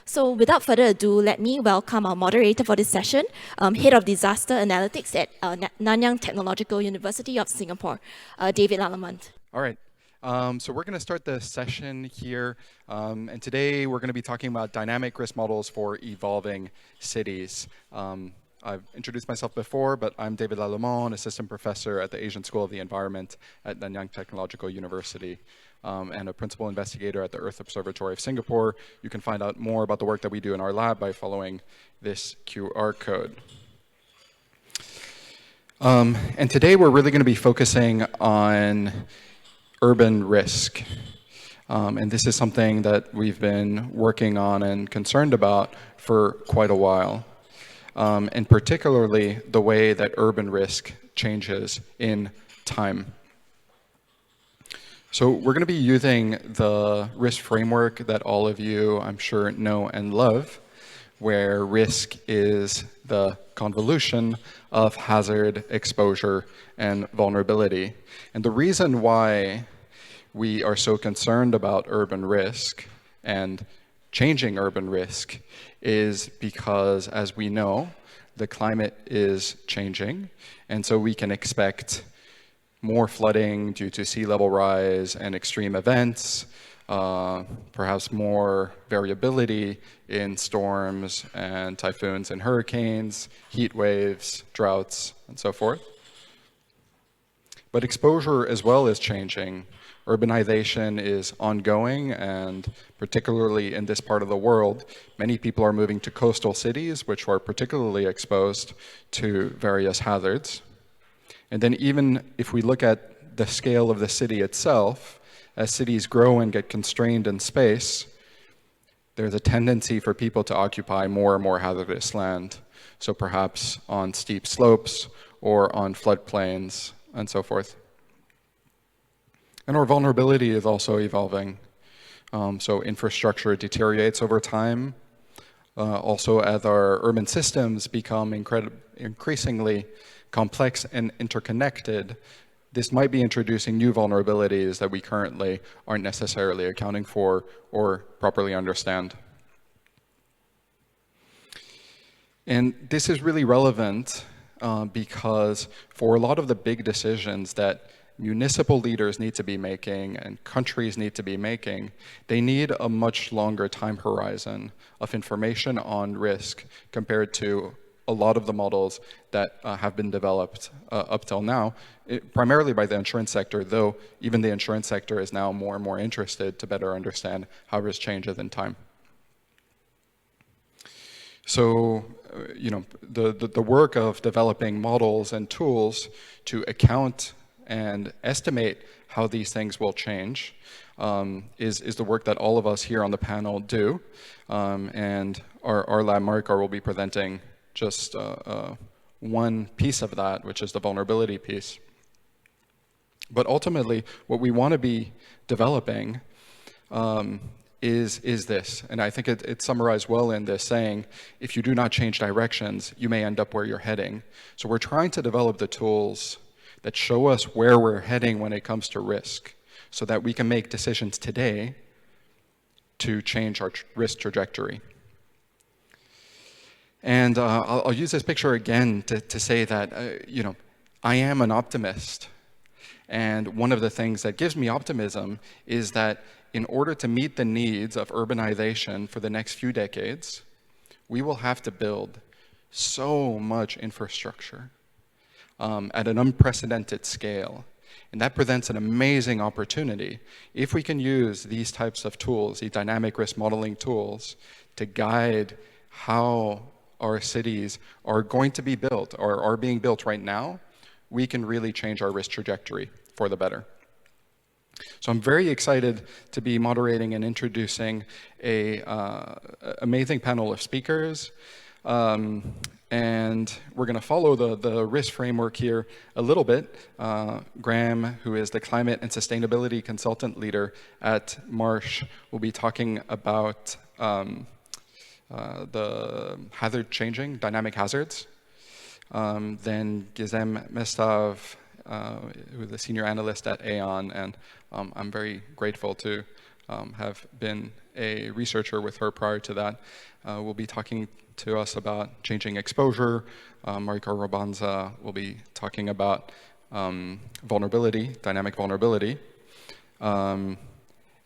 So without further ado, let me welcome our moderator for this session, Head of Disaster Analytics at Nanyang Technological University of Singapore, David Lalamont. All right. So we're going to start the session here. And today we're going to be talking about dynamic risk models for evolving cities. I've introduced myself before, but I'm David Lalamont, Assistant Professor at the Asian School of the Environment at Nanyang Technological University, and a Principal Investigator at the Earth Observatory of Singapore. You can find out more about the work that we do in our lab by following this QR code. And today we're really going to be focusing on urban risk. And this is something that we've been working on and concerned about for quite a while. And particularly the way that urban risk changes in time. So we're going to be using the risk framework that all of you, I'm sure, know and love, where risk is the convolution of hazard, exposure, and vulnerability. And the reason why we are so concerned about urban risk and changing urban risk is because, as we know, the climate is changing, and so we can expect more flooding due to sea level rise and extreme events, perhaps more variability in storms and typhoons and hurricanes, heat waves, droughts, and so forth. But exposure as well is changing. Urbanization is ongoing, and particularly in this part of the world, many people are moving to coastal cities, which are particularly exposed to various hazards. And then even if we look at the scale of the city itself, as cities grow and get constrained in space, there's a tendency for people to occupy more and more hazardous land. So perhaps on steep slopes or on floodplains and so forth. And our vulnerability is also evolving. So infrastructure deteriorates over time. Also, as our urban systems become increasingly complex and interconnected, this might be introducing new vulnerabilities that we currently aren't necessarily accounting for or properly understand. And this is really relevant because for a lot of the big decisions that municipal leaders need to be making and countries need to be making, they need a much longer time horizon of information on risk compared to a lot of the models that have been developed up till now, primarily by the insurance sector, though even the insurance sector is now more and more interested to better understand how risk changes in time. So, the work of developing models and tools to account and estimate how these things will change is the work that all of us here on the panel do. And our lab Marikar will be presenting just one piece of that, which is the vulnerability piece. But ultimately, what we want to be developing is this. And I think it's summarized well in this saying, if you do not change directions, you may end up where you're heading. So we're trying to develop the tools that show us where we're heading when it comes to risk, so that we can make decisions today to change our risk trajectory. And I'll use this picture again to say that, I am an optimist. And one of the things that gives me optimism is that in order to meet the needs of urbanization for the next few decades, we will have to build so much infrastructure at an unprecedented scale. And that presents an amazing opportunity if we can use these types of tools, these dynamic risk modeling tools, to guide how our cities are going to be built or are being built right now. We can really change our risk trajectory for the better. So I'm very excited to be moderating and introducing a amazing panel of speakers. And we're going to follow the risk framework here a little bit. Graham, who is the Climate and Sustainability Consultant Leader at Marsh, will be talking about the hazard changing, dynamic hazards. Then Gizem Mestav, who is the Senior Analyst at Aon, and I'm very grateful to have been a researcher with her prior to that, will be talking to us about changing exposure. Mariko Robanza will be talking about vulnerability, dynamic vulnerability.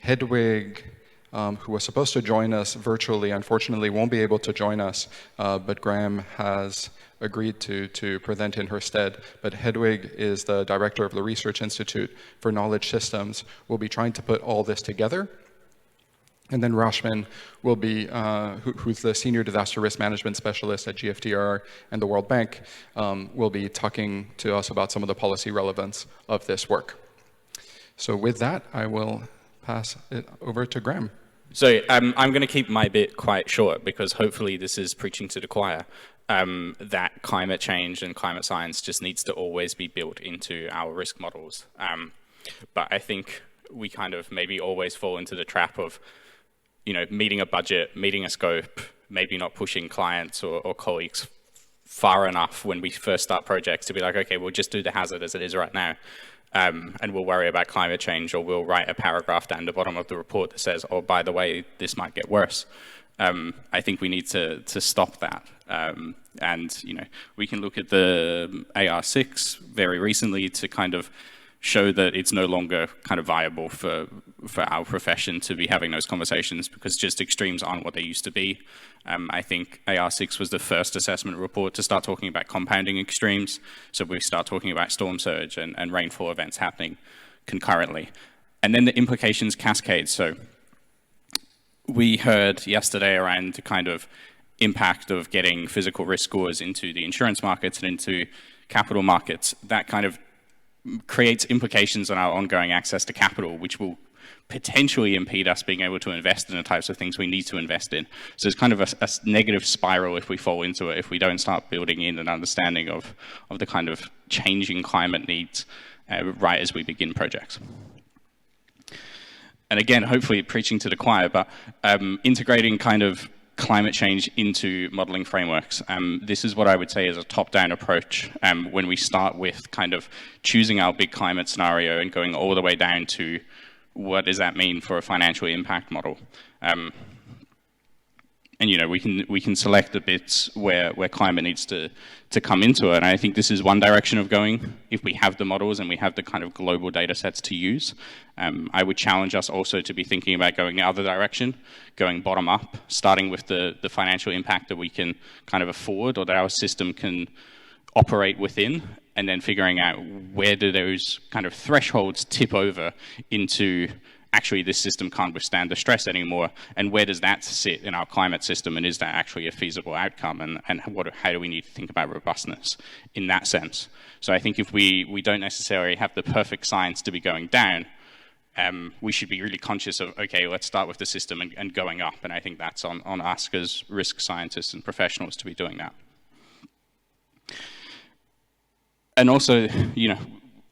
Hedwig, who was supposed to join us virtually, unfortunately won't be able to join us, but Graham has agreed to present in her stead. But Hedwig is the director of the Research Institute for Knowledge Systems. We'll be trying to put all this together. And then Rashmin will be, who's the Senior Disaster Risk Management Specialist at GFDR and the World Bank, will be talking to us about some of the policy relevance of this work. So with that, I will pass it over to Graham. So I'm going to keep my bit quite short because hopefully this is preaching to the choir. That climate change and climate science just needs to always be built into our risk models. But I think we kind of maybe always fall into the trap of, meeting a budget, meeting a scope, maybe not pushing clients or colleagues far enough when we first start projects to be like, okay, we'll just do the hazard as it is right now. And we'll worry about climate change, or we'll write a paragraph down the bottom of the report that says, oh, by the way, this might get worse. I think we need to stop that. And we can look at the AR6 very recently to kind of show that it's no longer kind of viable for our profession to be having those conversations because just extremes aren't what they used to be. I think AR6 was the first assessment report to start talking about compounding extremes. So we start talking about storm surge and rainfall events happening concurrently. And then the implications cascade. So we heard yesterday around the kind of impact of getting physical risk scores into the insurance markets and into capital markets. That kind of creates implications on our ongoing access to capital, which will potentially impede us being able to invest in the types of things we need to invest in. So it's kind of a negative spiral if we fall into it, if we don't start building in an understanding of the kind of changing climate needs right as we begin projects. And again, hopefully preaching to the choir, but integrating kind of climate change into modeling frameworks. This is what I would say is a top-down approach when we start with kind of choosing our big climate scenario and going all the way down to what does that mean for a financial impact model. And we can select the bits where climate needs to come into it. And I think this is one direction of going if we have the models and we have the kind of global data sets to use. I would challenge us also to be thinking about going the other direction, going bottom up, starting with the financial impact that we can kind of afford or that our system can operate within, and then figuring out where do those kind of thresholds tip over into actually this system can't withstand the stress anymore, and where does that sit in our climate system, and is that actually a feasible outcome, and how do we need to think about robustness in that sense. So I think if we don't necessarily have the perfect science to be going down, we should be really conscious of, okay, let's start with the system and going up, and I think that's on us as risk scientists and professionals to be doing that. And also,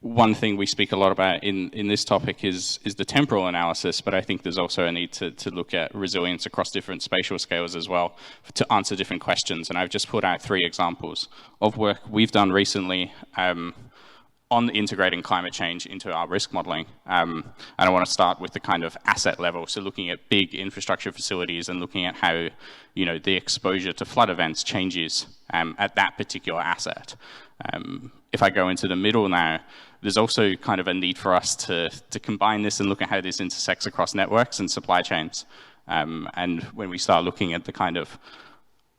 one thing we speak a lot about in this topic is the temporal analysis, but I think there's also a need to look at resilience across different spatial scales as well to answer different questions. And I've just put out 3 examples of work we've done recently on integrating climate change into our risk modeling. And I want to start with the kind of asset level, so looking at big infrastructure facilities and looking at how the exposure to flood events changes at that particular asset. If I go into the middle now, there's also kind of a need for us to combine this and look at how this intersects across networks and supply chains. And when we start looking at the kind of,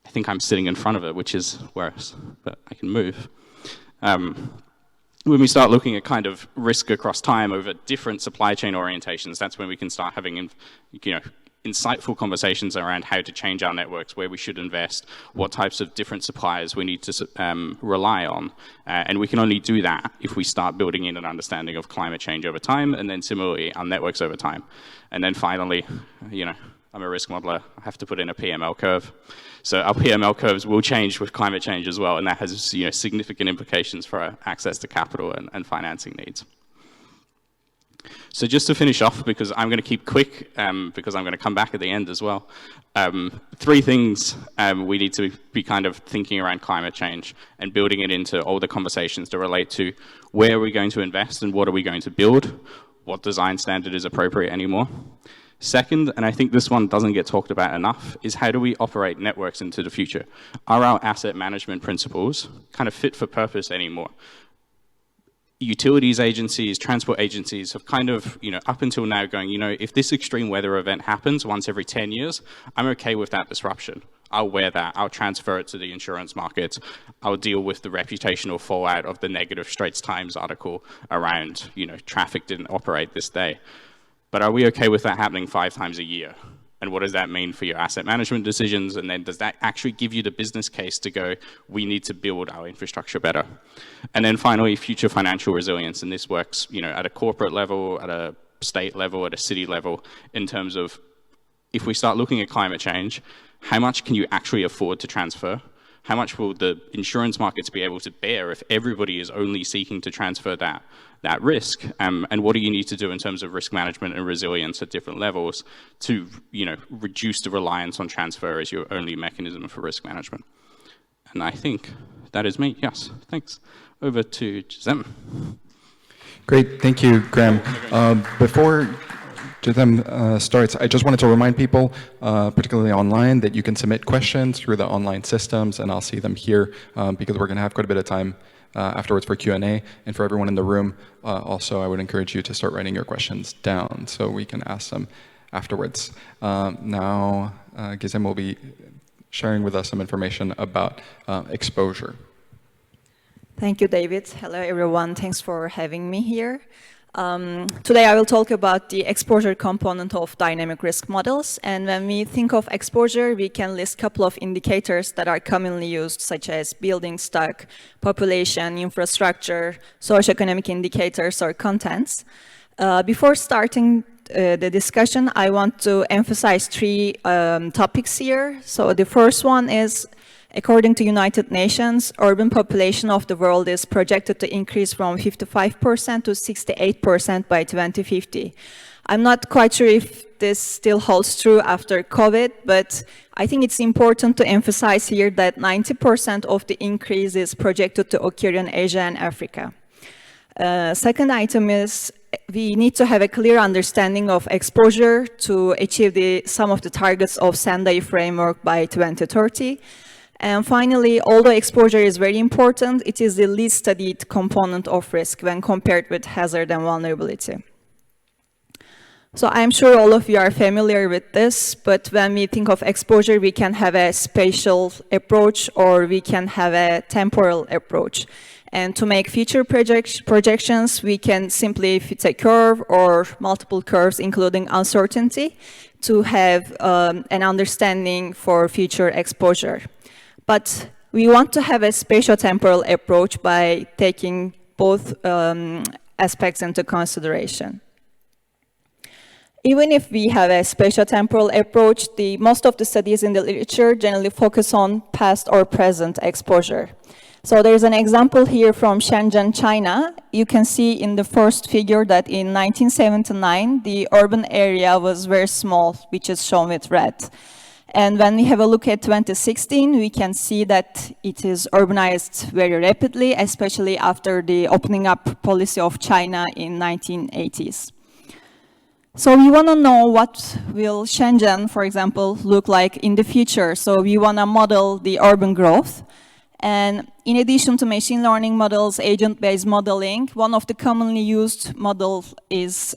I think I'm sitting in front of it, which is worse, but I can move. When we start looking at kind of risk across time over different supply chain orientations, that's when we can start having, insightful conversations around how to change our networks, where we should invest, what types of different suppliers we need to rely on. And we can only do that if we start building in an understanding of climate change over time, and then similarly our networks over time. And then finally, I'm a risk modeler, I have to put in a PML curve. So our PML curves will change with climate change as well, and that has significant implications for our access to capital and financing needs. So just to finish off, because I'm going to keep quick, because I'm going to come back at the end as well. 3 things we need to be kind of thinking around climate change and building it into all the conversations that relate to where are we going to invest and what are we going to build, what design standard is appropriate anymore. Second, and I think this one doesn't get talked about enough, is how do we operate networks into the future? Are our asset management principles kind of fit for purpose anymore? Utilities agencies, transport agencies have kind of, up until now going, if this extreme weather event happens once every 10 years, I'm okay with that disruption. I'll wear that. I'll transfer it to the insurance markets. I'll deal with the reputational fallout of the negative Straits Times article around, traffic didn't operate this day. But are we okay with that happening 5 times a year? And what does that mean for your asset management decisions? And then does that actually give you the business case to go, we need to build our infrastructure better? And then finally, future financial resilience. And this works, at a corporate level, at a state level, at a city level, in terms of if we start looking at climate change, how much can you actually afford to transfer? How much will the insurance markets be able to bear if everybody is only seeking to transfer that risk? And what do you need to do in terms of risk management and resilience at different levels to, reduce the reliance on transfer as your only mechanism for risk management? And I think that is me. Yes, thanks. Over to Gisem. Great, thank you, Graham. Before Jitham starts, I just wanted to remind people, particularly online, that you can submit questions through the online systems, and I'll see them here because we're going to have quite a bit of time afterwards for Q&A. And for everyone in the room, also, I would encourage you to start writing your questions down so we can ask them afterwards. Now, Gizem will be sharing with us some information about exposure. Thank you, David. Hello, everyone. Thanks for having me here. Today I will talk about the exposure component of dynamic risk models. And when we think of exposure, we can list a couple of indicators that are commonly used, such as building stock, population, infrastructure, socioeconomic indicators, or contents. Before starting the discussion, I want to emphasize 3 topics here. So the first one is, according to United Nations, urban population of the world is projected to increase from 55% to 68% by 2050. I'm not quite sure if this still holds true after COVID, but I think it's important to emphasize here that 90% of the increase is projected to occur in Asia and Africa. Second item is we need to have a clear understanding of exposure to achieve some of the targets of Sendai framework by 2030. And finally, although exposure is very important, it is the least studied component of risk when compared with hazard and vulnerability. So I'm sure all of you are familiar with this, but when we think of exposure, we can have a spatial approach or we can have a temporal approach. And to make future projections, we can simply fit a curve or multiple curves, including uncertainty, to have an understanding for future exposure. But we want to have a spatio-temporal approach by taking both aspects into consideration. Even if we have a spatio-temporal approach, most of the studies in the literature generally focus on past or present exposure. So there's an example here from Shenzhen, China. You can see in the first figure that in 1979, the urban area was very small, which is shown with red. And when we have a look at 2016, we can see that it is urbanized very rapidly, especially after the opening up policy of China in 1980s. So we want to know what will Shenzhen, for example, look like in the future. So we want to model the urban growth. And in addition to machine learning models, agent-based modeling, one of the commonly used models is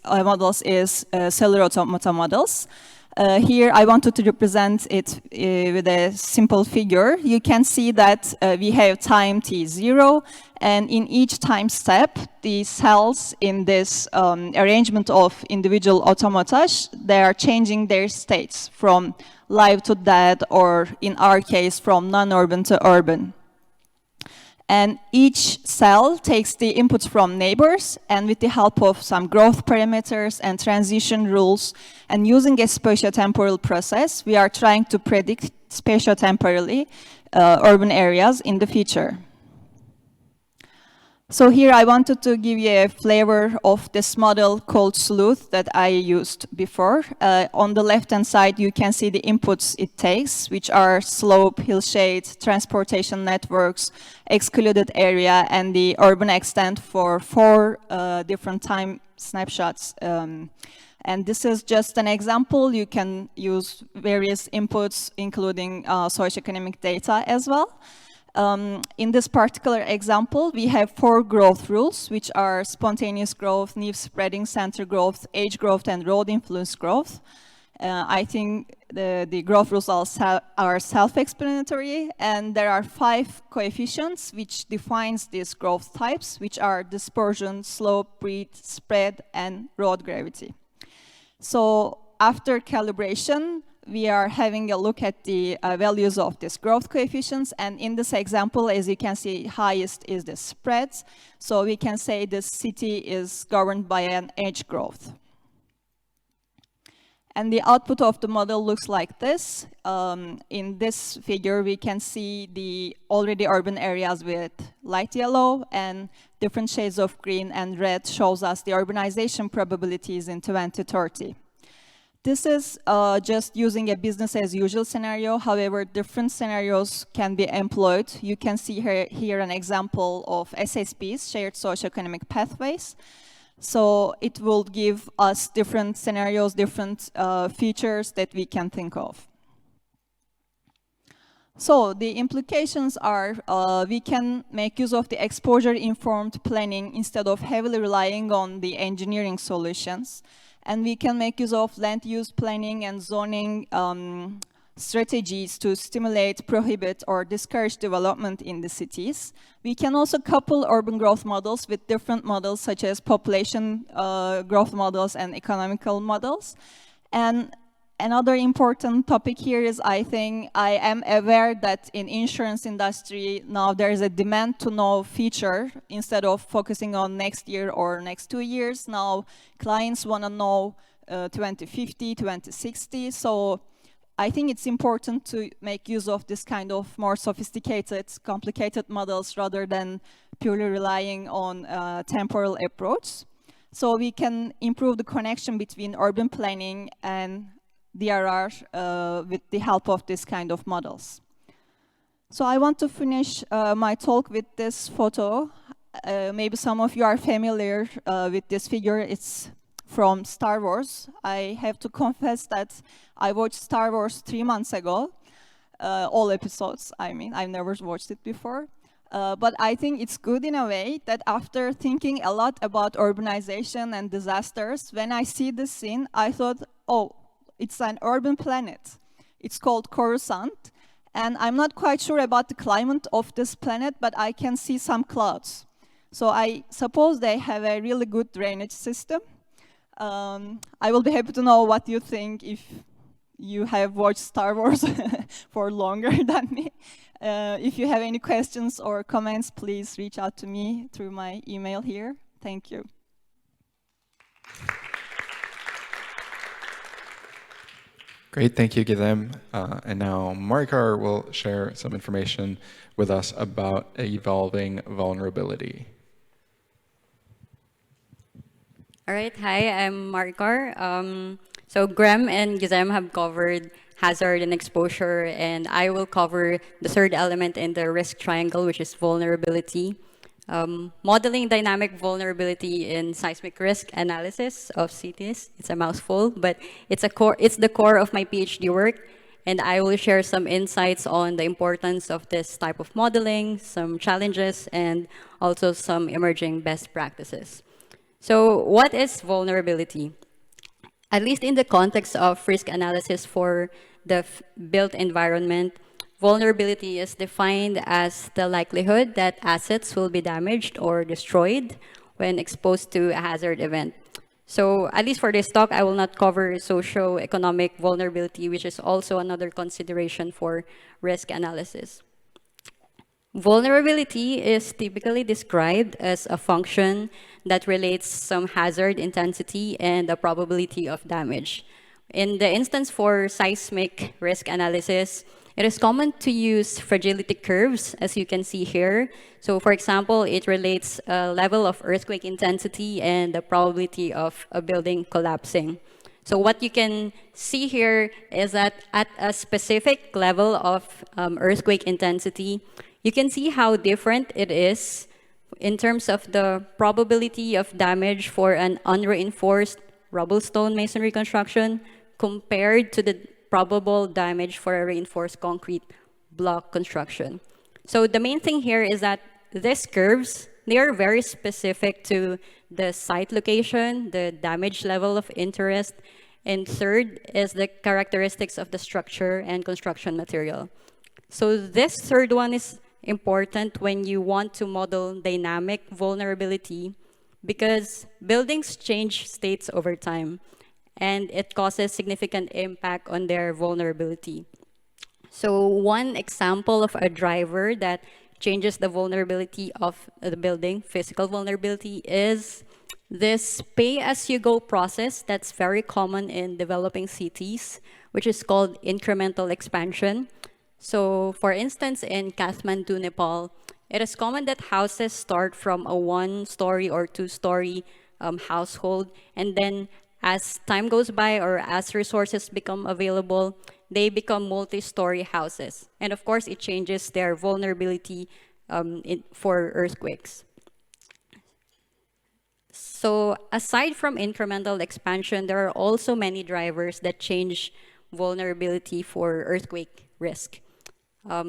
cellular automata models. Here, I wanted to represent it with a simple figure. You can see that we have time t0, and in each time step, the cells in this arrangement of individual automata, they are changing their states from live to dead, or in our case, from non-urban to urban. And each cell takes the inputs from neighbors, and with the help of some growth parameters and transition rules, and using a spatio-temporal process, we are trying to predict spatio-temporally urban areas in the future. So here I wanted to give you a flavor of this model called Sleuth that I used before. On the left-hand side, you can see the inputs it takes, which are slope, hillshade, transportation networks, excluded area, and the urban extent for 4 different time snapshots. And this is just an example. You can use various inputs, including socioeconomic data as well. In this particular example, we have 4 growth rules, which are spontaneous growth, new spreading center growth, age growth, and road influence growth. I think the growth rules are self-explanatory, and there are 5 coefficients which defines these growth types, which are dispersion, slope, breadth, spread, and road gravity. So after calibration, we are having a look at the values of these growth coefficients. And in this example, as you can see, highest is the spread. So we can say this city is governed by an edge growth. And the output of the model looks like this. In this figure, we can see the already urban areas with light yellow, and different shades of green and red shows us the urbanization probabilities in 2030. This is just using a business as usual scenario. However, different scenarios can be employed. You can see here an example of SSPs, shared socioeconomic pathways. So it will give us different scenarios, different features that we can think of. So the implications are we can make use of the exposure-informed planning instead of heavily relying on the engineering solutions. And we can make use of land use planning and zoning strategies to stimulate, prohibit, or discourage development in the cities. We can also couple urban growth models with different models, such as population growth models and economical models. And another important topic here is, I think, I am aware that in insurance industry now there is a demand to know future instead of focusing on next year or next 2 years. Now clients want to know 2050, 2060. So I think it's important to make use of this kind of more sophisticated, complicated models rather than purely relying on temporal approach. So we can improve the connection between urban planning and DRR with the help of this kind of models. So I want to finish my talk with this photo. Maybe some of you are familiar with this figure. It's from Star Wars. I have to confess that I watched Star Wars 3 months ago, all episodes. I mean, I've never watched it before. But I think it's good in a way that after thinking a lot about urbanization and disasters, when I see this scene, I thought, oh, it's an urban planet. It's called Coruscant. And I'm not quite sure about the climate of this planet, but I can see some clouds. So I suppose they have a really good drainage system. I will be happy to know what you think if you have watched Star Wars for longer than me. If you have any questions or comments, please reach out to me through my email here. Thank you. Great, thank you, Gizem. And now Marikar will share some information with us about evolving vulnerability. All right, hi, I'm Marikar. So Graham and Gizem have covered hazard and exposure, and I will cover the third element in the risk triangle, which is vulnerability. Modeling dynamic vulnerability in seismic risk analysis of cities. It's a mouthful, but it's the core of my PhD work, and I will share some insights on the importance of this type of modeling, some challenges, and also some emerging best practices. So what is vulnerability? At least in the context of risk analysis for the built environment, vulnerability is defined as the likelihood that assets will be damaged or destroyed when exposed to a hazard event. So at least for this talk, I will not cover socio-economic vulnerability, which is also another consideration for risk analysis. Vulnerability is typically described as a function that relates some hazard intensity and the probability of damage. In the instance for seismic risk analysis, it is common to use fragility curves, as you can see here. So for example, it relates a level of earthquake intensity and the probability of a building collapsing. So what you can see here is that at a specific level of earthquake intensity, you can see how different it is in terms of the probability of damage for an unreinforced rubble stone masonry construction compared to the probable damage for a reinforced concrete block construction. So the main thing here is that these curves, they are very specific to the site location, the damage level of interest, and third is the characteristics of the structure and construction material. So this third one is important when you want to model dynamic vulnerability because buildings change states over time and it causes significant impact on their vulnerability. So one example of a driver that changes the vulnerability of the building, physical vulnerability, is this pay-as-you-go process that's very common in developing cities, which is called incremental expansion. So for instance, in Kathmandu, Nepal, it is common that houses start from a one-story or two-story household, and then as time goes by or as resources become available, they become multi-story houses. And of course, it changes their vulnerability for earthquakes. So aside from incremental expansion, there are also many drivers that change vulnerability for earthquake risk.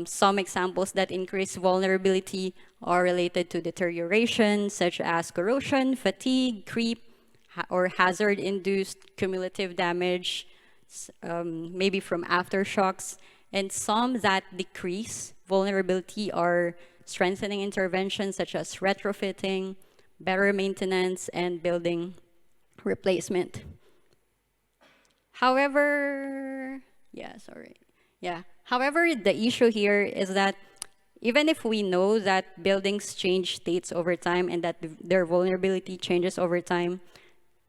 Some examples that increase vulnerability are related to deterioration, such as corrosion, fatigue, creep, or hazard-induced cumulative damage, maybe from aftershocks. And some that decrease vulnerability are strengthening interventions such as retrofitting, better maintenance, and building replacement. However, However, the issue here is that even if we know that buildings change states over time and that their vulnerability changes over time,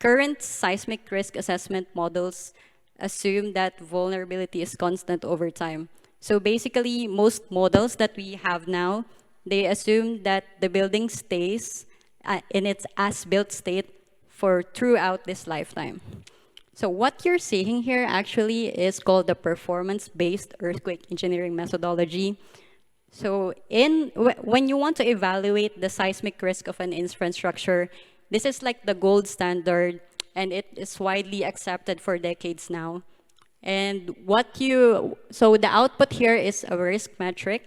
current seismic risk assessment models assume that vulnerability is constant over time. So basically, most models that we have now, they assume that the building stays in its as-built state for throughout this lifetime. So what you're seeing here actually is called the performance-based earthquake engineering methodology. So when you want to evaluate the seismic risk of an infrastructure, this is like the gold standard, and it is widely accepted for decades now. And so the output here is a risk metric.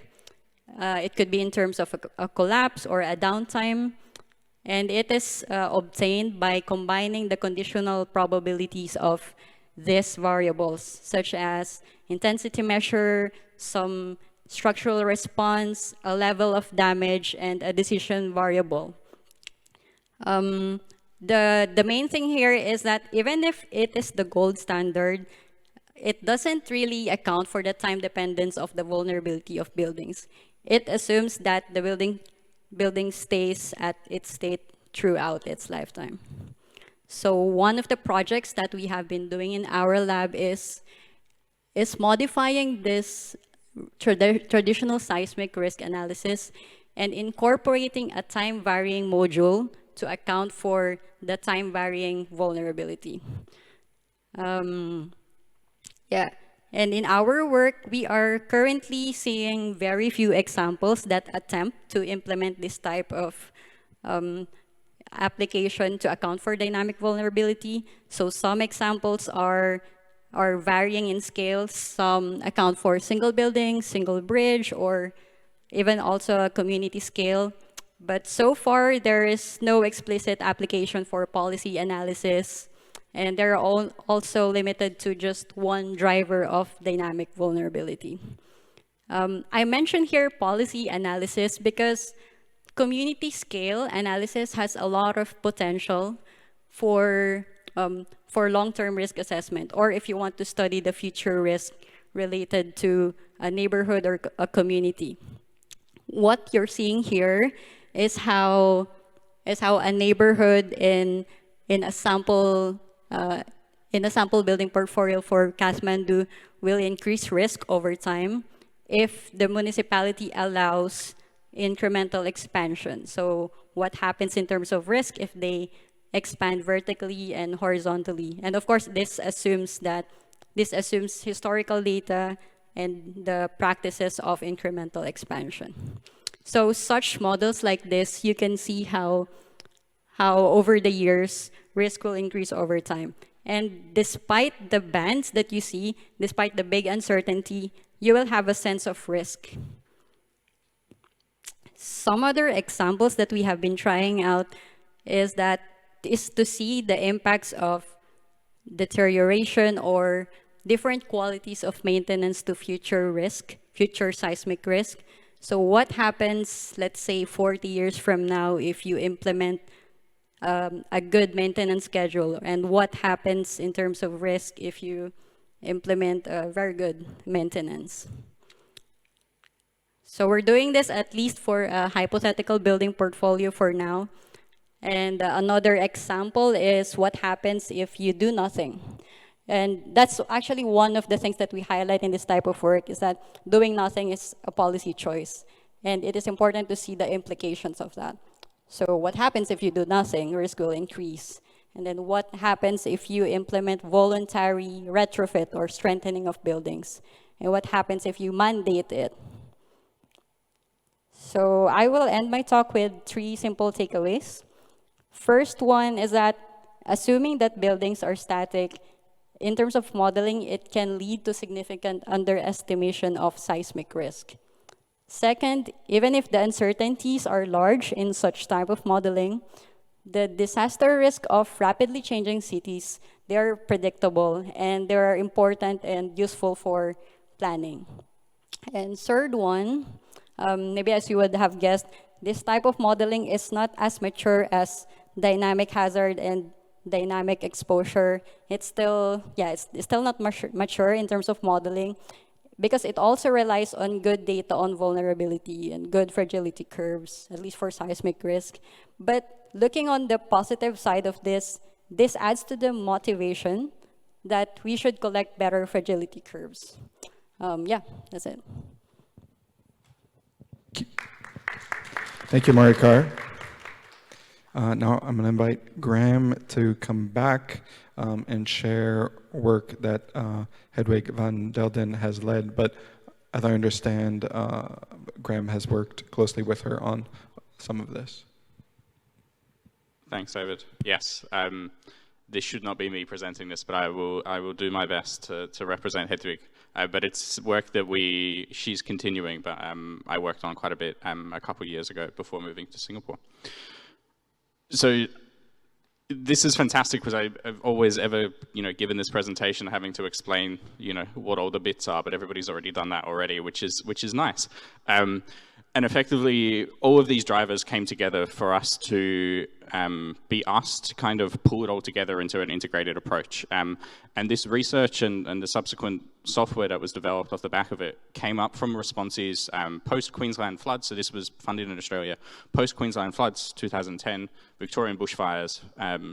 It could be in terms of a collapse or a downtime. And it is obtained by combining the conditional probabilities of these variables, such as intensity measure, some structural response, a level of damage, and a decision variable. The main thing here is that even if it is the gold standard, it doesn't really account for the time dependence of the vulnerability of buildings. It assumes that the building stays at its state throughout its lifetime. So one of the projects that we have been doing in our lab is modifying this traditional seismic risk analysis and incorporating a time-varying module to account for the time-varying vulnerability. And in our work, we are currently seeing very few examples that attempt to implement this type of application to account for dynamic vulnerability. So some examples are varying in scale. Some account for single building, single bridge, or even also a community scale. But so far, there is no explicit application for policy analysis. And they're also limited to just one driver of dynamic vulnerability. I mentioned here policy analysis because community scale analysis has a lot of potential for long-term risk assessment, or if you want to study the future risk related to a neighborhood or a community. What you're seeing here is how a neighborhood in a sample building portfolio for Kathmandu will increase risk over time if the municipality allows incremental expansion. So what happens in terms of risk if they expand vertically and horizontally? And of course, this assumes historical data and the practices of incremental expansion. So such models like this, you can see how over the years, risk will increase over time. And despite the bands that you see, despite the big uncertainty, you will have a sense of risk. Some other examples that we have been trying out is to see the impacts of deterioration or different qualities of maintenance to future risk, future seismic risk. So what happens, let's say 40 years from now, if you implement a good maintenance schedule, and what happens in terms of risk if you implement a very good maintenance? So we're doing this at least for a hypothetical building portfolio for now. And another example is what happens if you do nothing. And that's actually one of the things that we highlight in this type of work, is that doing nothing is a policy choice. And it is important to see the implications of that. So what happens if you do nothing? Risk will increase. And then what happens if you implement voluntary retrofit or strengthening of buildings? And what happens if you mandate it? So I will end my talk with 3 simple takeaways. First one is that assuming that buildings are static, in terms of modeling, it can lead to significant underestimation of seismic risk. Second, even if the uncertainties are large in such type of modeling, the disaster risk of rapidly changing cities, they are predictable and they are important and useful for planning. And third one, maybe as you would have guessed, this type of modeling is not as mature as dynamic hazard and dynamic exposure. It's still not mature in terms of modeling, because it also relies on good data on vulnerability and good fragility curves, at least for seismic risk. But looking on the positive side of this adds to the motivation that we should collect better fragility curves. Yeah, that's it. Thank you, Marikar. Now I'm going to invite Graham to come back and share work that Hedwig van Delden has led. But as I understand, Graham has worked closely with her on some of this. Thanks, David. Yes, this should not be me presenting this, but I will do my best to represent Hedwig. But it's work that she's continuing, but I worked on quite a bit a couple of years ago before moving to Singapore. So this is fantastic because I've always given this presentation having to explain what all the bits are, but everybody's already done that already, which is nice. And effectively, all of these drivers came together for us to be asked to kind of pull it all together into an integrated approach. And this research and the subsequent software that was developed off the back of it came up from responses post-Queensland floods. So this was funded in Australia. Post-Queensland floods, 2010, Victorian bushfires,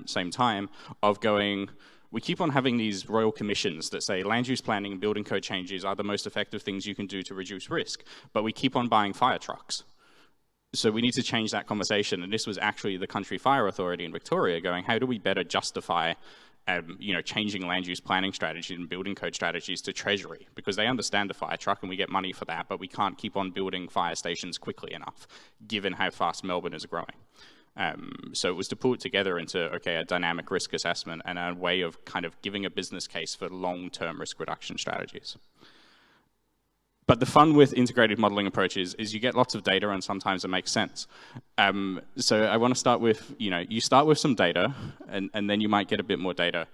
same time, of going, we keep on having these royal commissions that say land use planning and building code changes are the most effective things you can do to reduce risk, but we keep on buying fire trucks. So we need to change that conversation. And this was actually the Country Fire Authority in Victoria going, how do we better justify changing land use planning strategies and building code strategies to Treasury? Because they understand the fire truck and we get money for that, but we can't keep on building fire stations quickly enough, given how fast Melbourne is growing. So it was to pull it together into, a dynamic risk assessment and a way of kind of giving a business case for long-term risk reduction strategies. But the fun with integrated modeling approaches is you get lots of data and sometimes it makes sense. So I want to start with, you start with some data and then you might get a bit more data.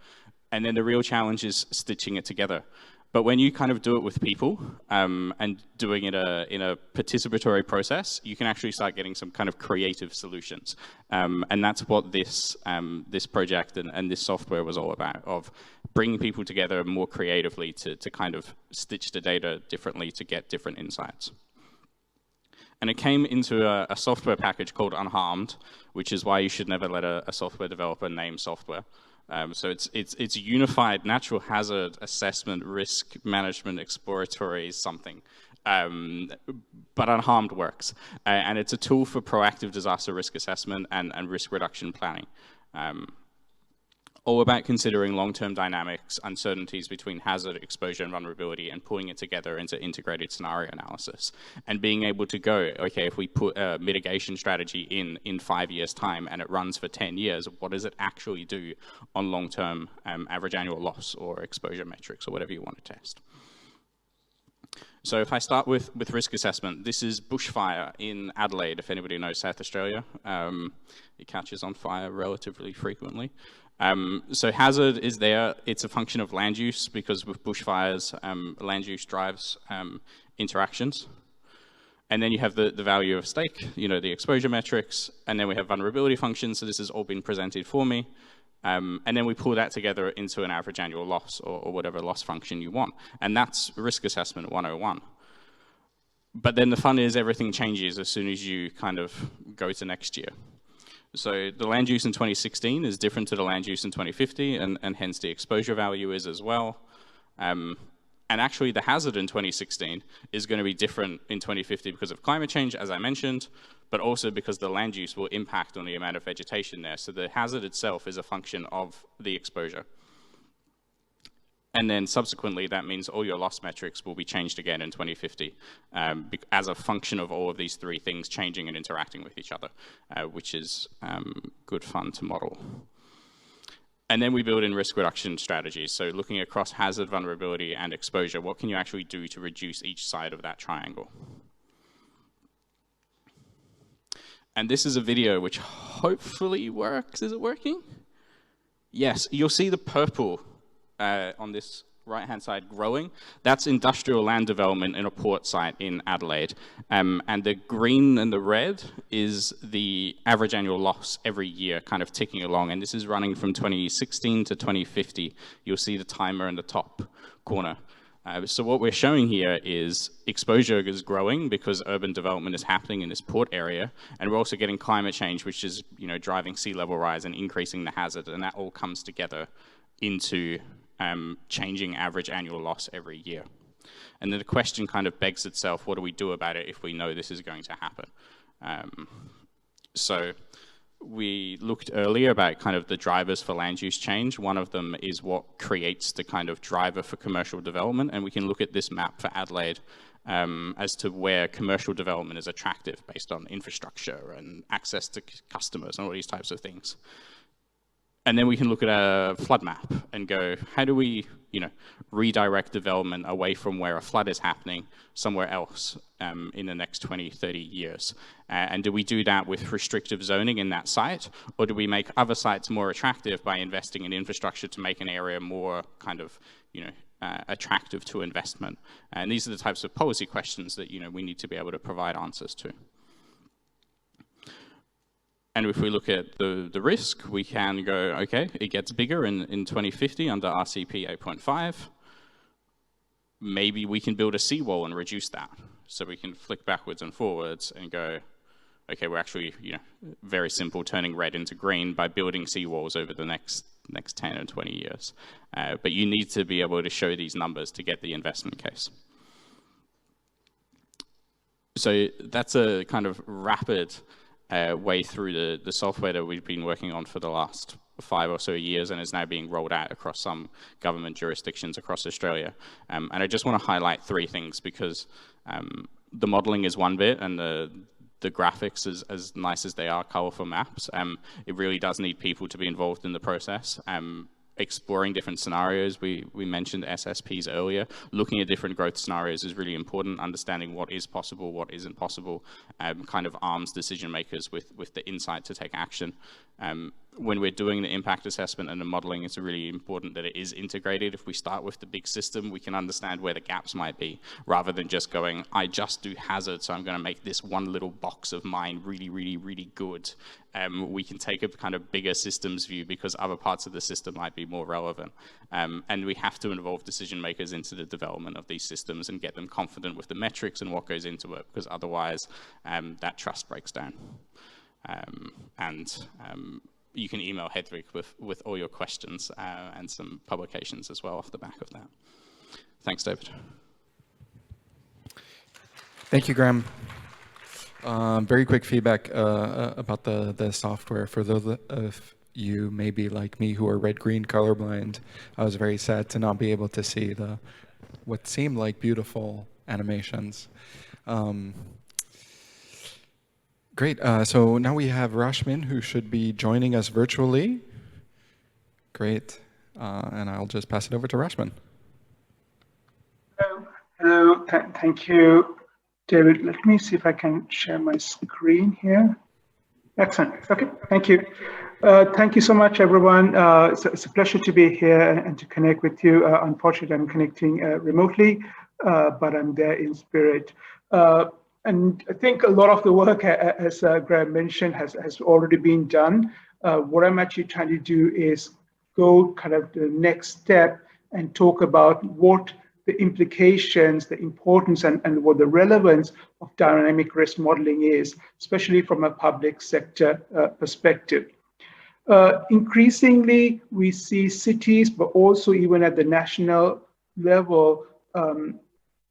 And then the real challenge is stitching it together. But when you kind of do it with people and doing it in a participatory process, you can actually start getting some kind of creative solutions. And that's what this project and this software was all about, of bringing people together more creatively to kind of stitch the data differently to get different insights. And it came into a software package called Unharmed, which is why you should never let a software developer name software. So it's unified natural hazard assessment, risk management, exploratory something. But Unharmed works. And it's a tool for proactive disaster risk assessment and risk reduction planning. all about considering long-term dynamics, uncertainties between hazard, exposure, and vulnerability, and putting it together into integrated scenario analysis. And being able to go, okay, if we put a mitigation strategy in 5 years' time and it runs for 10 years, what does it actually do on long-term average annual loss or exposure metrics or whatever you want to test? So if I start with risk assessment, this is bushfire in Adelaide, if anybody knows South Australia. It catches on fire relatively frequently. So hazard is there. It's a function of land use, because with bushfires, land use drives interactions. And then you have the value of stake, the exposure metrics, and then we have vulnerability functions. So this has all been presented for me. And then we pull that together into an average annual loss or whatever loss function you want. And that's risk assessment 101. But then the fun is everything changes as soon as you kind of go to next year. So the land use in 2016 is different to the land use in 2050, and hence the exposure value is as well. And actually the hazard in 2016 is going to be different in 2050 because of climate change, as I mentioned, but also because the land use will impact on the amount of vegetation there. So the hazard itself is a function of the exposure. And then subsequently, that means all your loss metrics will be changed again in 2050 as a function of all of these three things changing and interacting with each other, which is good fun to model. And then we build in risk reduction strategies. So looking across hazard, vulnerability, and exposure, what can you actually do to reduce each side of that triangle? And this is a video which hopefully works. Is it working? Yes, you'll see the purple on this right-hand side growing. That's industrial land development in a port site in Adelaide. And the green and the red is the average annual loss every year, kind of ticking along. And this is running from 2016 to 2050. You'll see the timer in the top corner. So what we're showing here is exposure is growing because urban development is happening in this port area, and we're also getting climate change, which is driving sea level rise and increasing the hazard, and that all comes together into changing average annual loss every year. And then the question kind of begs itself, what do we do about it if we know this is going to happen? So we looked earlier about kind of the drivers for land use change. One of them is what creates the kind of driver for commercial development, and we can look at this map for Adelaide as to where commercial development is attractive based on infrastructure and access to customers and all these types of things. And then we can look at a flood map and go, how do we, redirect development away from where a flood is happening somewhere else in the next 20, 30 years? And do we do that with restrictive zoning in that site? Or do we make other sites more attractive by investing in infrastructure to make an area more kind of, attractive to investment? And these are the types of policy questions that, we need to be able to provide answers to. And if we look at the risk, we can go, okay, it gets bigger in 2050 under RCP 8.5. Maybe we can build a seawall and reduce that. So we can flick backwards and forwards and go, okay, we're actually, very simple, turning red into green by building seawalls over the next 10 and 20 years. But you need to be able to show these numbers to get the investment case. So that's a kind of rapid way through the software that we've been working on for the last 5 or so years and is now being rolled out across some government jurisdictions across Australia. And I just want to highlight 3 things because the modeling is one bit and the graphics, as nice as they are, colorful maps, it really does need people to be involved in the process. Exploring different scenarios. We mentioned SSPs earlier. Looking at different growth scenarios is really important. Understanding what is possible, what isn't possible, kind of arms decision makers with the insight to take action. When we're doing the impact assessment and the modeling, it's really important that it is integrated. If we start with the big system, we can understand where the gaps might be, rather than just going, I just do hazard, so I'm going to make this one little box of mine really, really, really good. We can take a kind of bigger systems view because other parts of the system might be more relevant. And we have to involve decision makers into the development of these systems and get them confident with the metrics and what goes into it, because otherwise that trust breaks down. You can email Hedwig with all your questions and some publications as well off the back of that. Thanks, David. Thank you, Graham. Very quick feedback about the software. For you may be like me who are red-green colorblind, I was very sad to not be able to see what seemed like beautiful animations. Great. So now we have Rashmin, who should be joining us virtually. Great. And I'll just pass it over to Rashmin. Hello. Thank you, David. Let me see if I can share my screen here. Excellent. Okay. Thank you. Thank you so much, everyone. It's a pleasure to be here and to connect with you. Unfortunately, I'm connecting remotely, but I'm there in spirit. And I think a lot of the work, as Graham mentioned, has already been done. What I'm actually trying to do is go kind of the next step and talk about what the implications, the importance, and what the relevance of dynamic risk modeling is, especially from a public sector perspective. Increasingly, we see cities, but also even at the national level,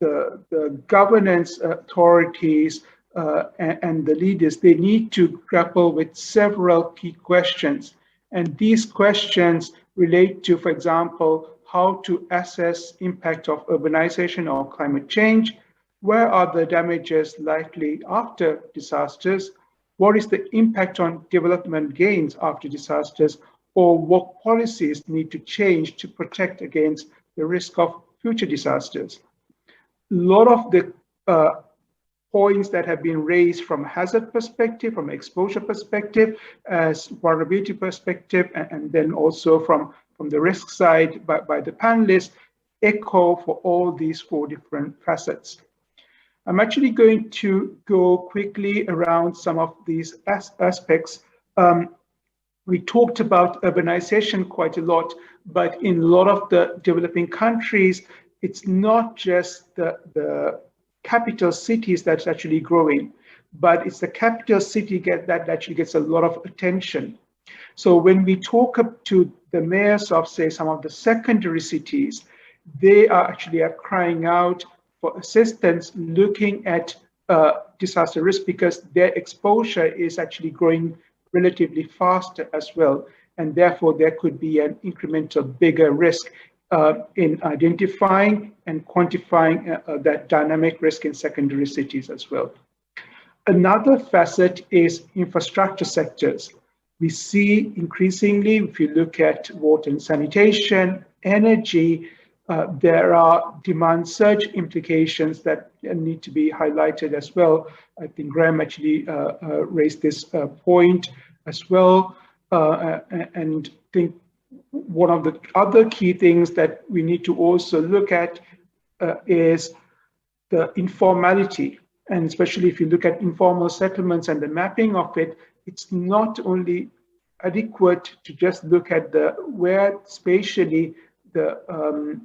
the governance authorities and the leaders, they need to grapple with several key questions. And these questions relate to, for example, how to assess impact of urbanization or climate change, where are the damages likely after disasters, what is the impact on development gains after disasters, or what policies need to change to protect against the risk of future disasters. A lot of the points that have been raised from a hazard perspective, from an exposure perspective, as vulnerability perspective, and then also from the risk side by the panelists, echo for all these four different facets. I'm actually going to go quickly around some of these aspects. We talked about urbanization quite a lot, but in a lot of the developing countries, it's not just the capital cities that's actually growing, but it's the capital city that actually gets a lot of attention. So when we talk up to the mayors of, say, some of the secondary cities, they are actually crying out for assistance, looking at disaster risk, because their exposure is actually growing relatively faster as well. And therefore, there could be an incremental bigger risk in identifying and quantifying that dynamic risk in secondary cities as well. Another facet is infrastructure sectors. We see increasingly, if you look at water and sanitation, energy, there are demand surge implications that need to be highlighted as well. I think Graham actually raised this point as well. And I think one of the other key things that we need to also look at is the informality. And especially if you look at informal settlements and the mapping of it, it's not only adequate to just look at where spatially the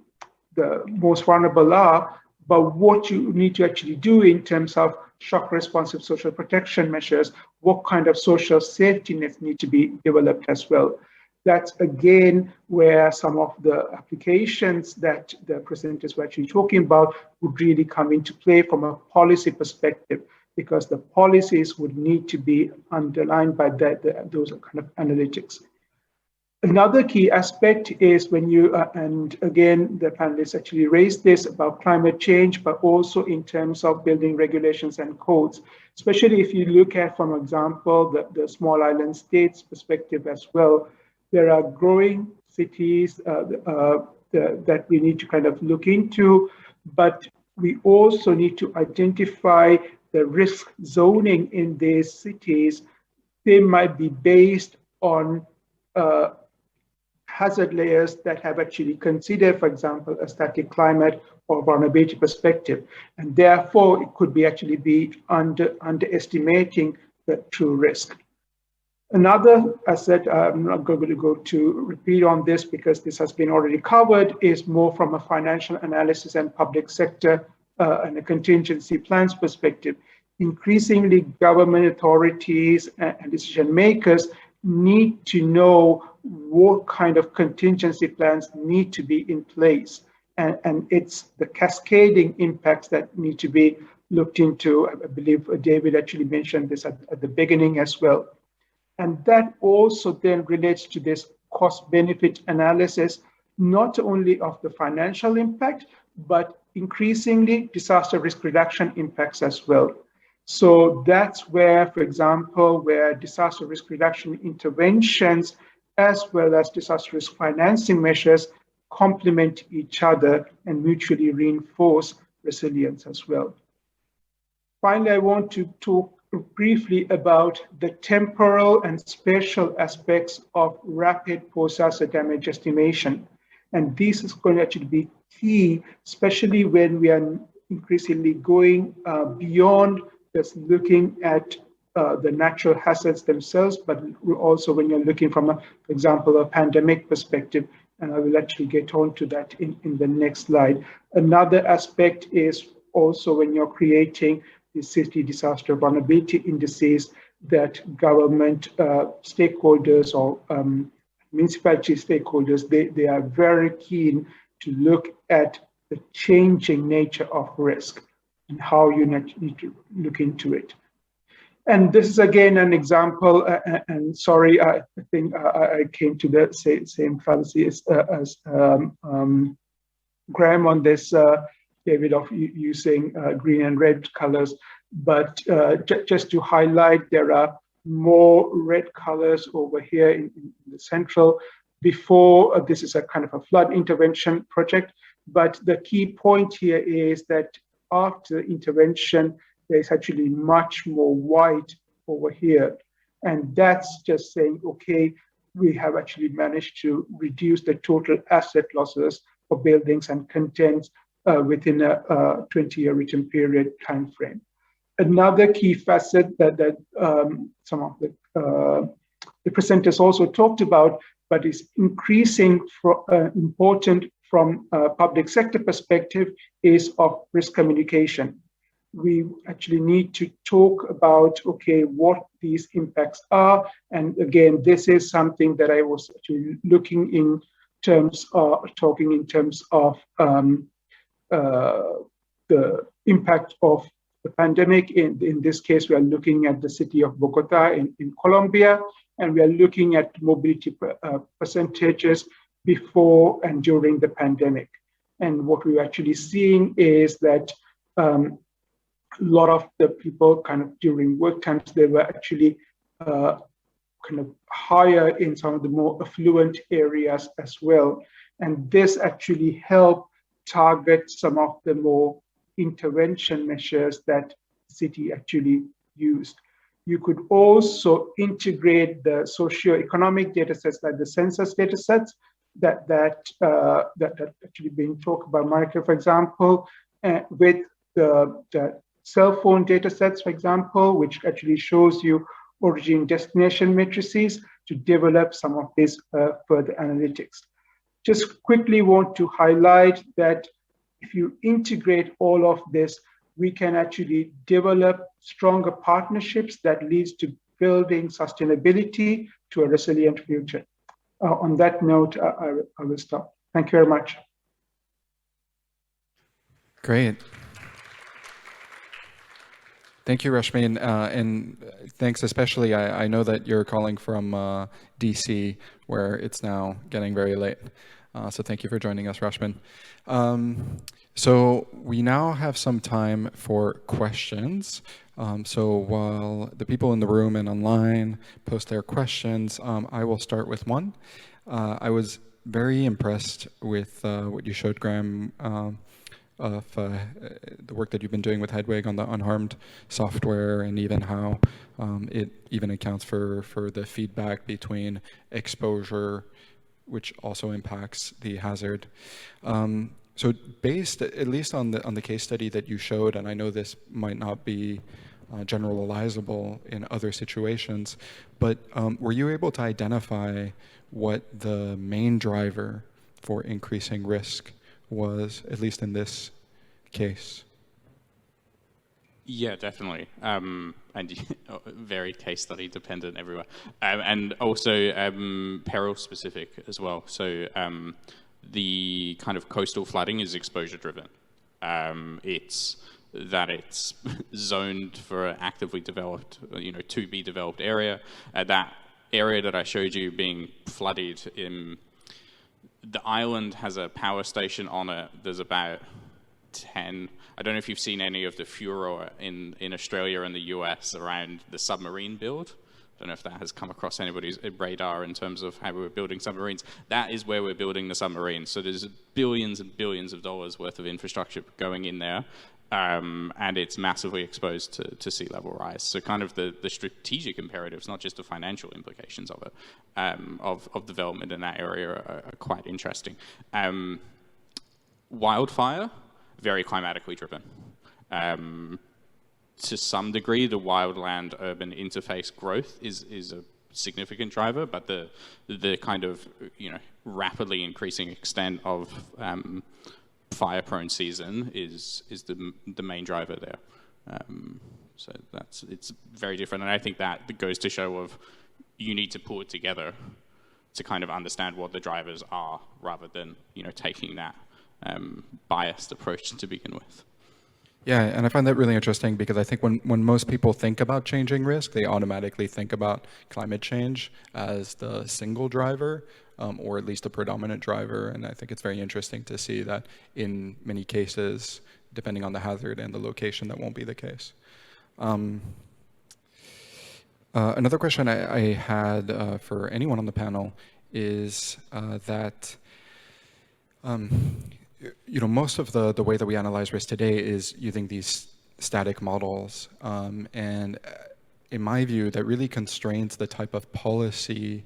most vulnerable are, but what you need to actually do in terms of shock responsive social protection measures, what kind of social safety nets need to be developed as well. That's again where some of the applications that the presenters were actually talking about would really come into play from a policy perspective, because the policies would need to be underlined by those kind of analytics. Another key aspect is when you, and again, the panelists actually raised this about climate change, but also in terms of building regulations and codes, especially if you look at, for example, the small island states perspective as well. There are growing cities that we need to kind of look into, but we also need to identify the risk zoning in these cities. They might be based on hazard layers that have actually considered, for example, a static climate or vulnerability perspective. And therefore, it could be actually be underestimating the true risk. Another asset, I'm not going to go to repeat on this because this has been already covered, is more from a financial analysis and public sector and a contingency plans perspective. Increasingly, government authorities and decision makers need to know what kind of contingency plans need to be in place. And it's the cascading impacts that need to be looked into. I believe David actually mentioned this at the beginning as well. And that also then relates to this cost-benefit analysis, not only of the financial impact, but increasingly disaster risk reduction impacts as well. So that's where, for example, where disaster risk reduction interventions as well as disaster risk financing measures complement each other and mutually reinforce resilience as well. Finally, I want to talk briefly about the temporal and spatial aspects of rapid post-disaster damage estimation. And this is going to actually be key, especially when we are increasingly going beyond just looking at the natural hazards themselves, but also when you're looking from, for example, a pandemic perspective. And I will actually get on to that in the next slide. Another aspect is also when you're creating the city disaster vulnerability indices that government stakeholders or municipality stakeholders, they are very keen to look at the changing nature of risk and how you need to look into it. And this is again an example, and sorry, I think I came to the same fallacy as Graham on this, David, of using green and red colors. But just to highlight, there are more red colors over here in the central. Before, this is a kind of a flood intervention project. But the key point here is that after intervention, there's actually much more white over here. And that's just saying, okay, we have actually managed to reduce the total asset losses for buildings and contents within a 20-year return period timeframe. Another key facet that some of the presenters also talked about, but is increasing important from a public sector perspective, is of risk communication. We actually need to talk about, okay, what these impacts are. And again, this is something that I was actually looking in terms of, talking in terms of the impact of the pandemic. In this case, we are looking at the city of Bogota in Colombia, and we are looking at mobility percentages before and during the pandemic. And what we're actually seeing is that a lot of the people kind of during work times, they were actually kind of higher in some of the more affluent areas as well. And this actually helped target some of the more intervention measures that the city actually used. You could also integrate the socioeconomic data sets like the census data sets that actually being talked about, Marika, for example, with the cell phone data sets, for example, which actually shows you origin destination matrices to develop some of these further analytics. Just quickly want to highlight that if you integrate all of this, we can actually develop stronger partnerships that leads to building sustainability to a resilient future. On that note, I will stop. Thank you very much. Great. Thank you, Rashmin, and thanks especially. I know that you're calling from DC, where it's now getting very late. So thank you for joining us, Rashmin. So we now have some time for questions. So while the people in the room and online post their questions, I will start with one. I was very impressed with what you showed, Graham, of the work that you've been doing with Hedwig on the unharmed software, and even how it even accounts for the feedback between exposure, which also impacts the hazard. So based at least on the case study that you showed, and I know this might not be generalizable in other situations, but were you able to identify what the main driver for increasing risk was, at least in this case? Yeah, definitely. And very case study dependent everywhere. And also peril specific as well. So the kind of coastal flooding is exposure driven. It's zoned for an actively developed, to be developed area. That area that I showed you being flooded, the island has a power station on it. There's about 10. I don't know if you've seen any of the furor in Australia and the US around the submarine build. I don't know if that has come across anybody's radar in terms of how we're building submarines. That is where we're building the submarines. So there's billions and billions of dollars worth of infrastructure going in there. And it's massively exposed to sea level rise. So kind of the strategic imperatives, not just the financial implications of it, of development in that area are quite interesting. Wildfire, very climatically driven. To some degree, the wildland-urban interface growth is a significant driver, but the kind of rapidly increasing extent of fire-prone season is the main driver there. So it's very different, and I think that goes to show of you need to pull it together to kind of understand what the drivers are, rather than taking that biased approach to begin with. Yeah, and I find that really interesting because I think when most people think about changing risk, they automatically think about climate change as the single driver, or at least a predominant driver. And I think it's very interesting to see that in many cases, depending on the hazard and the location, that won't be the case. Another question I had for anyone on the panel is that most of the way that we analyze risk today is using these static models. And in my view, that really constrains the type of policy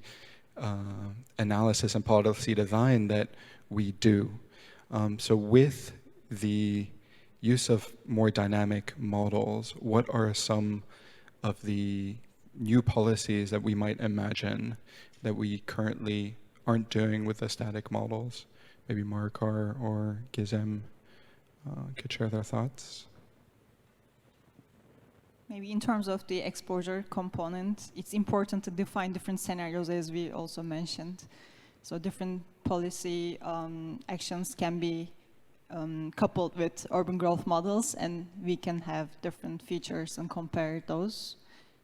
analysis and policy design that we do. So with the use of more dynamic models, what are some of the new policies that we might imagine that we currently aren't doing with the static models? Maybe Markar or Gizem could share their thoughts. Maybe in terms of the exposure component, it's important to define different scenarios, as we also mentioned. So different policy actions can be coupled with urban growth models, and we can have different features and compare those.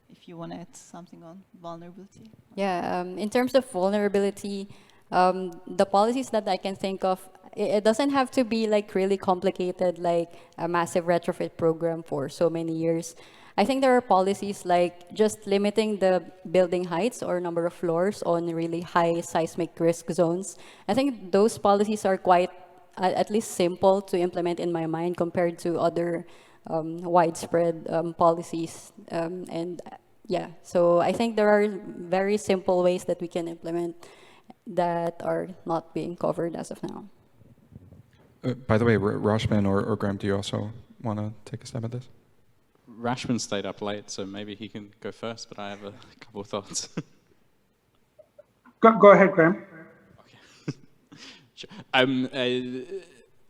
If you want to add something on vulnerability. Yeah, in terms of vulnerability, the policies that I can think of, it doesn't have to be like really complicated, like a massive retrofit program for so many years. I think there are policies like just limiting the building heights or number of floors on really high seismic risk zones. I think those policies are quite, at least simple to implement in my mind compared to other widespread policies. And yeah, so I think there are very simple ways that we can implement that are not being covered as of now. By the way, Rashman or Graham, do you also want to take a stab at this? Rashman stayed up late, so maybe he can go first, but I have a couple of thoughts. Go ahead, Graham. Okay. Sure.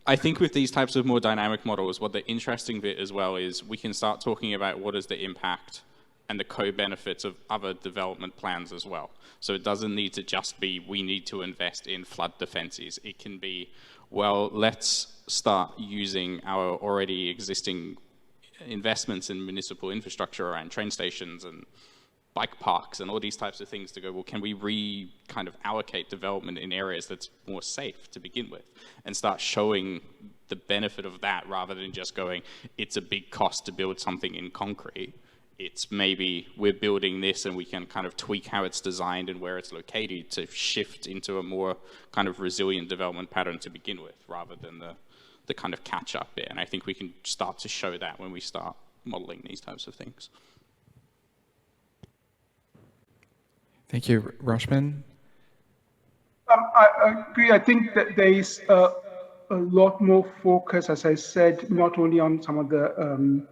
I think with these types of more dynamic models, what the interesting bit as well is we can start talking about what is the impact and the co-benefits of other development plans as well. So it doesn't need to just be, we need to invest in flood defenses. It can be, well, let's start using our already existing investments in municipal infrastructure around train stations and bike parks and all these types of things to go, well, can we kind of allocate development in areas that's more safe to begin with and start showing the benefit of that rather than just going, it's a big cost to build something in concrete. It's maybe we're building this and we can kind of tweak how it's designed and where it's located to shift into a more kind of resilient development pattern to begin with rather than the kind of catch-up bit. And I think we can start to show that when we start modeling these types of things. Thank you, Rashman. I agree. I think that there is a lot more focus, as I said, not only on some of the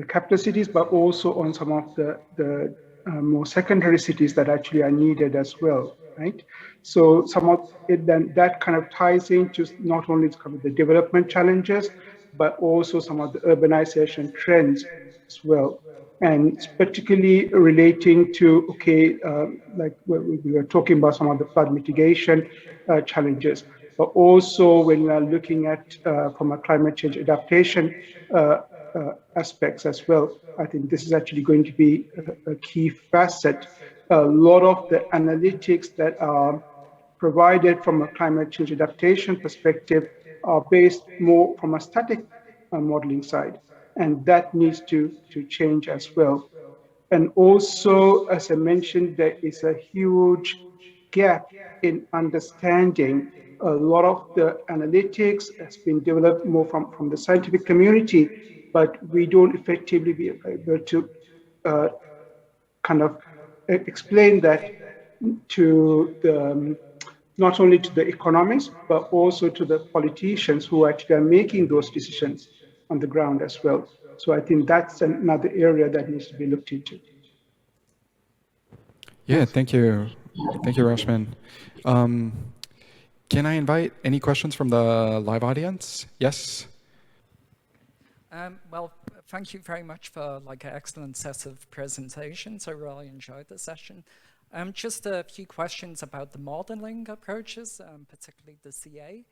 capital cities, but also on some of the more secondary cities that actually are needed as well, right? So some of it then that kind of ties into not only kind of the development challenges, but also some of the urbanization trends as well. And particularly relating to, okay, like we were talking about some of the flood mitigation challenges, but also when we are looking at from a climate change adaptation aspects as well, I think this is actually going to be a key facet a lot of the analytics that are provided from a climate change adaptation perspective are based more from a static modeling side, and that needs to change as well. And also, as I mentioned, there is a huge gap in understanding. A lot of the analytics has been developed more from the scientific community, but we don't effectively be able to uh, kind of explain that to the not only to the economists, but also to the politicians who actually are making those decisions on the ground as well. So I think that's another area that needs to be looked into. Yeah, thank you. Thank you, Rashman. Can I invite any questions from the live audience? Yes? Well, thank you very much for an excellent set of presentations. I really enjoyed the session. Just a few questions about the modeling approaches, particularly the CA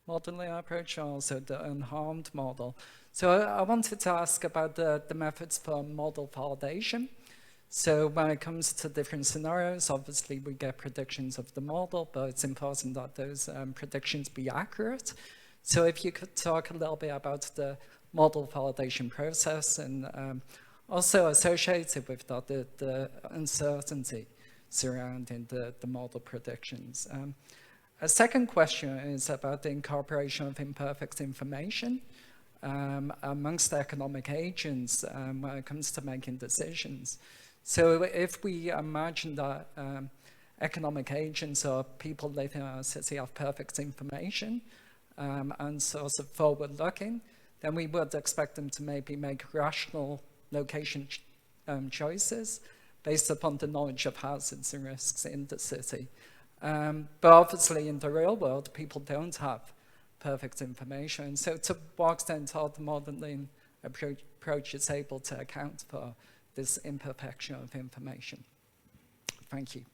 modeling approach, also the unharmed model. So I wanted to ask about the methods for model validation. So when it comes to different scenarios, obviously we get predictions of the model, but it's important that those predictions be accurate. So if you could talk a little bit about the model validation process and also associated with that, the uncertainty surrounding the model predictions. A second question is about the incorporation of imperfect information amongst economic agents when it comes to making decisions. So if we imagine that economic agents or people living in our city have perfect information and sort of forward-looking, then we would expect them to maybe make rational location choices based upon the knowledge of hazards and risks in the city. But obviously in the real world, people don't have perfect information. So to what extent are the modeling approach is able to account for this imperfection of information? Thank you.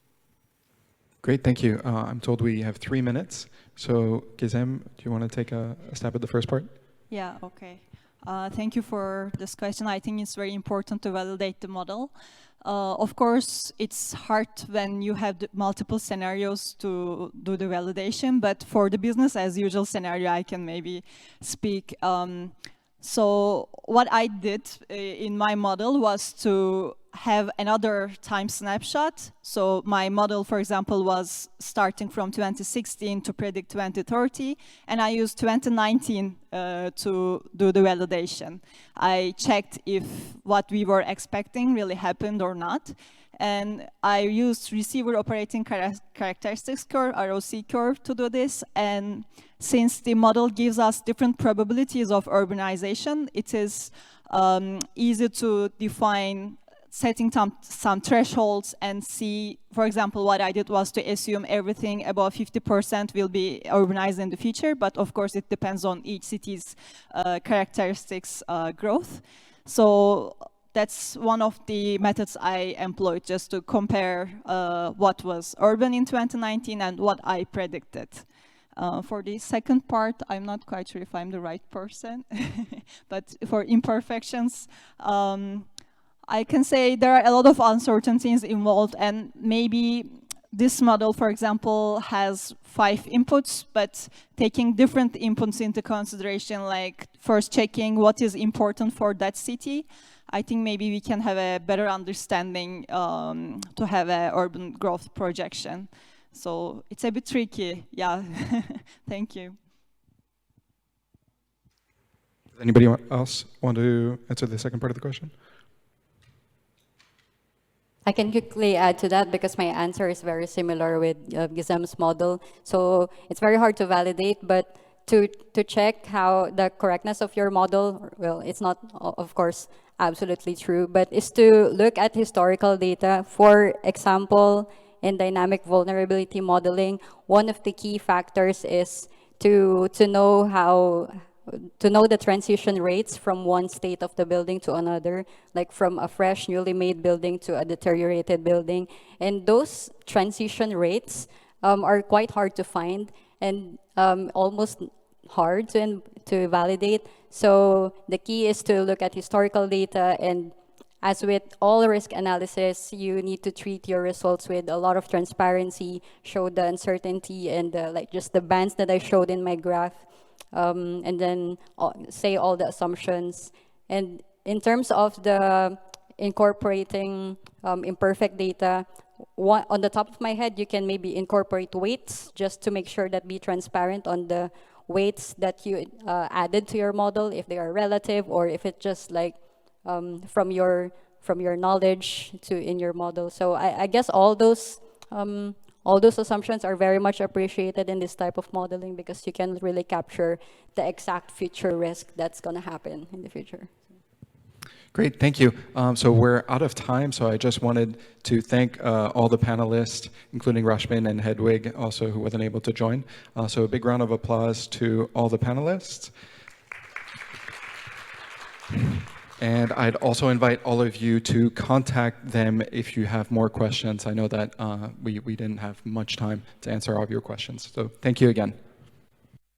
Great, thank you. I'm told we have 3 minutes. So Gizem, do you want to take a stab at the first part? Yeah, okay. Thank you for this question. I think it's very important to validate the model. Of course, it's hard when you have multiple scenarios to do the validation, but for the business as usual scenario, I can maybe speak. So what I did in my model was to have another time snapshot. So my model, for example, was starting from 2016 to predict 2030, and I used 2019 to do the validation. I checked if what we were expecting really happened or not. And I used receiver operating characteristics curve, ROC curve, to do this. And since the model gives us different probabilities of urbanization, it is easy to define setting some thresholds and see, for example, what I did was to assume everything above 50% will be urbanized in the future, but of course it depends on each city's characteristics growth. So that's one of the methods I employed, just to compare what was urban in 2019 and what I predicted. For the second part, I'm not quite sure if I'm the right person, but for imperfections, I can say there are a lot of uncertainties involved, and maybe this model, for example, has 5 inputs, but taking different inputs into consideration, like first checking what is important for that city, I think maybe we can have a better understanding to have an urban growth projection. So it's a bit tricky, yeah. Thank you. Does anybody else want to answer the second part of the question? I can quickly add to that because my answer is very similar with Gizem's model. So it's very hard to validate, but to check how the correctness of your model, well, it's not, of course, absolutely true, but is to look at historical data. For example, in dynamic vulnerability modeling, one of the key factors is to know the transition rates from one state of the building to another, like from a fresh, newly made building to a deteriorated building. And those transition rates are quite hard to find and almost hard to validate. So the key is to look at historical data and as with all risk analysis, you need to treat your results with a lot of transparency, show the uncertainty and like just the bands that I showed in my graph, and then say all the assumptions. And in terms of the incorporating imperfect data, on the top of my head, you can maybe incorporate weights just to make sure that be transparent on the weights that you added to your model, if they are relative or if it's just like from your knowledge to in your model. So I guess all those assumptions are very much appreciated in this type of modeling because you can really capture the exact future risk that's going to happen in the future. Great, thank you. So we're out of time, so I just wanted to thank all the panelists, including Rashmin and Hedwig, also who wasn't able to join. So a big round of applause to all the panelists. And I'd also invite all of you to contact them if you have more questions. I know that we didn't have much time to answer all of your questions. So thank you again.